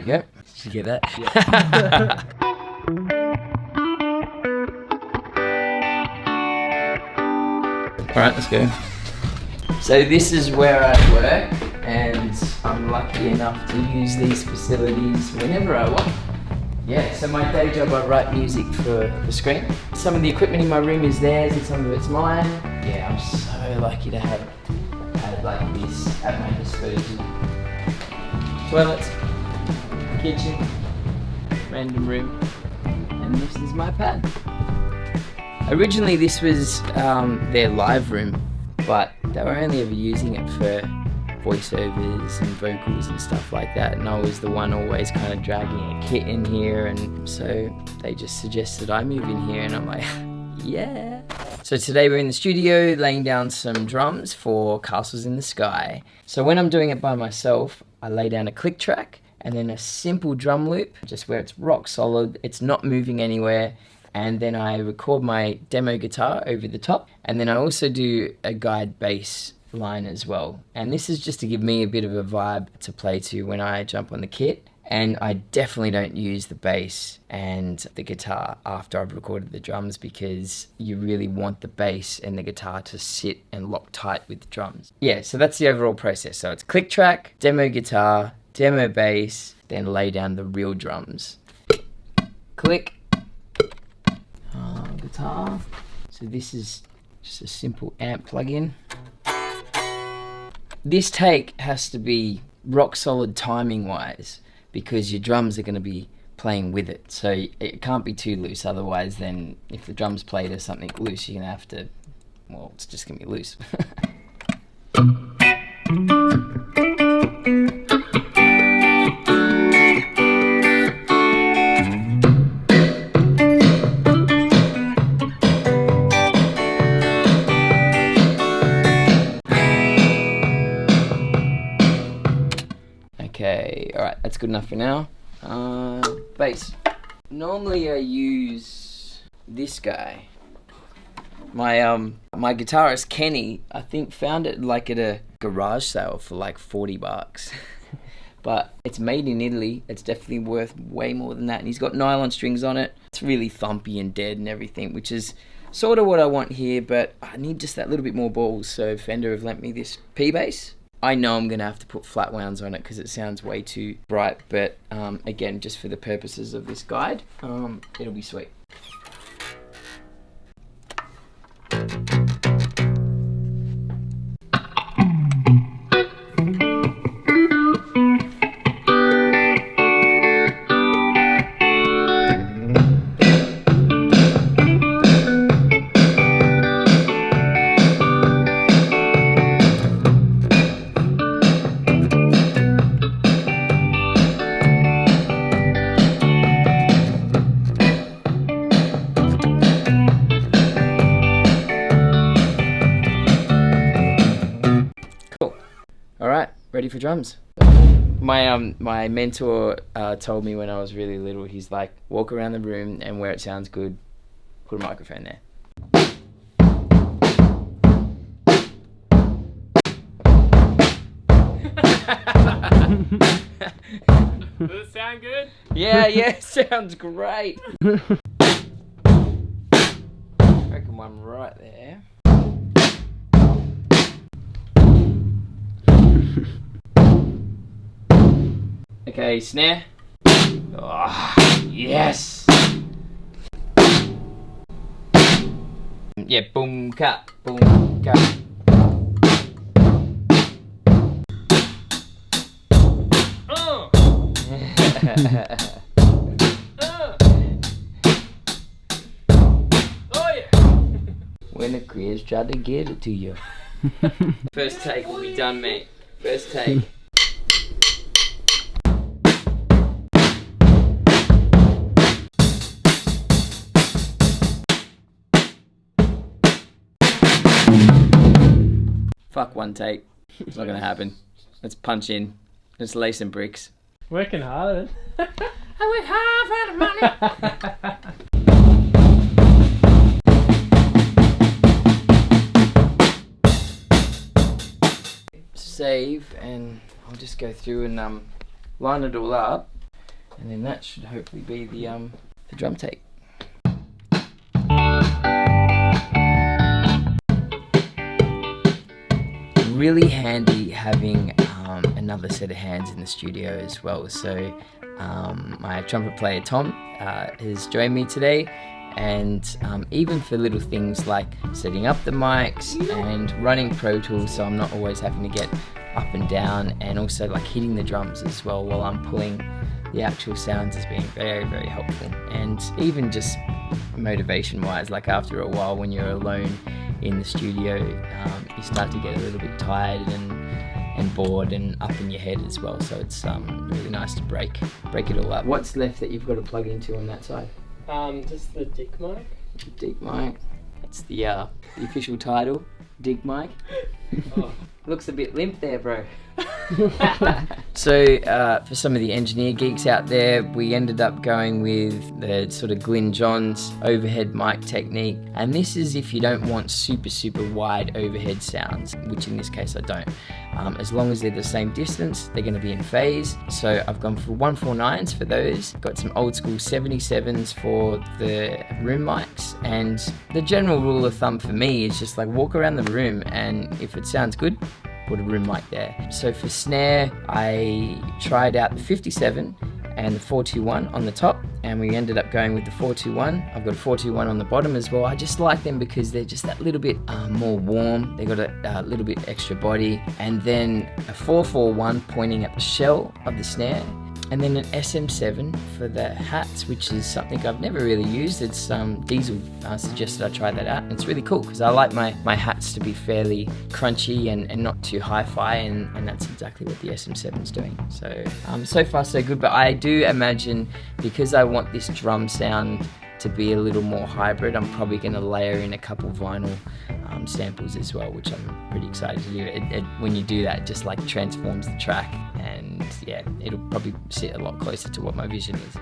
we go. Did you get that? Yeah. Alright, let's go. So this is where I work, and I'm lucky enough to use these facilities whenever I want. Yeah, so my day job, I write music for the screen. Some of the equipment in my room is theirs and some of it's mine. Yeah, I'm so lucky to have like this at my disposal. Toilets, kitchen, random room, and this is my pad. Originally this was their live room, but they were only ever using it for voiceovers and vocals and stuff like that, and I was the one always kind of dragging a kit in here, and so they just suggested I move in here, and I'm like, yeah. So today we're in the studio laying down some drums for Castles in the Sky. So when I'm doing it by myself, I lay down a click track and then a simple drum loop, just where it's rock solid, it's not moving anywhere, and then I record my demo guitar over the top, and then I also do a guide bass line as well. And this is just to give me a bit of a vibe to play to when I jump on the kit. And I definitely don't use the bass and the guitar after I've recorded the drums, because you really want the bass and the guitar to sit and lock tight with the drums. Yeah, so that's the overall process. So it's click track, demo guitar, demo bass, then lay down the real drums. Click, guitar. So this is just a simple amp plug-in. This take has to be rock solid timing wise, because your drums are going to be playing with it. So it can't be too loose, otherwise then if the drums play to something loose, you're going to have to, well, it's just going to be loose. Okay, alright, that's good enough for now. Bass. Normally I use this guy. My guitarist Kenny, I think, found it like at a garage sale for like 40 bucks. But it's made in Italy. It's definitely worth way more than that. And he's got nylon strings on it. It's really thumpy and dead and everything, which is sort of what I want here, but I need just that little bit more balls. So Fender have lent me this P bass. I know I'm going to have to put flat wounds on it because it sounds way too bright, but again, just for the purposes of this guide, it'll be sweet. Ready for drums. My mentor told me when I was really little, he's like, walk around the room and where it sounds good, put a microphone there. Does it sound good? Yeah, sounds great. I reckon one right there. Okay, snare. Oh, yes. Yeah, boom, cut, boom, cut. Oh. Oh yeah. When the Chris tried to give it to you. First take will be done, mate. First take. Fuck one take. It's not gonna happen. Let's punch in. Let's lay some bricks. Working hard. I work hard for the money. Save, and I'll just go through and line it all up. And then that should hopefully be the drum tape. Really handy having another set of hands in the studio as well. So my trumpet player Tom has joined me today, and even for little things like setting up the mics and running Pro Tools, so I'm not always having to get up and down, and also like hitting the drums as well while I'm pulling the actual sounds has been very, very helpful. And even just motivation wise, like after a while when you're alone in the studio, you start to get a little bit tired and bored and up in your head as well. So it's really nice to break it all up. What's left that you've got to plug into on that side? Just the dick mic. Dick mic. That's the official title, Dick mic. Oh. Looks a bit limp there, bro. So for some of the engineer geeks out there, we ended up going with the sort of Glyn Johns overhead mic technique, and this is if you don't want super wide overhead sounds, which in this case I don't. As long as they're the same distance, they're going to be in phase. So I've gone for 149s for those, got some old school 77s for the room mics, and the general rule of thumb for me is just like walk around the room, and if it sounds good, put a room mic there. So for snare, I tried out the 57 and the 421 on the top, and we ended up going with the 421. I've got a 421 on the bottom as well. I just like them because they're just that little bit more warm. They got a little bit extra body, and then a 441 pointing at the shell of the snare, and then an SM7 for the hats, which is something I've never really used. It's Diesel suggested I try that out, and it's really cool because I like my hats to be fairly crunchy and not too hi-fi, and that's exactly what the SM7's doing. So so far so good, but I do imagine because I want this drum sound to be a little more hybrid, I'm probably going to layer in a couple vinyl samples as well, which I'm pretty excited to do. When you do that, it just like transforms the track, and yeah, it'll probably sit a lot closer to what my vision is.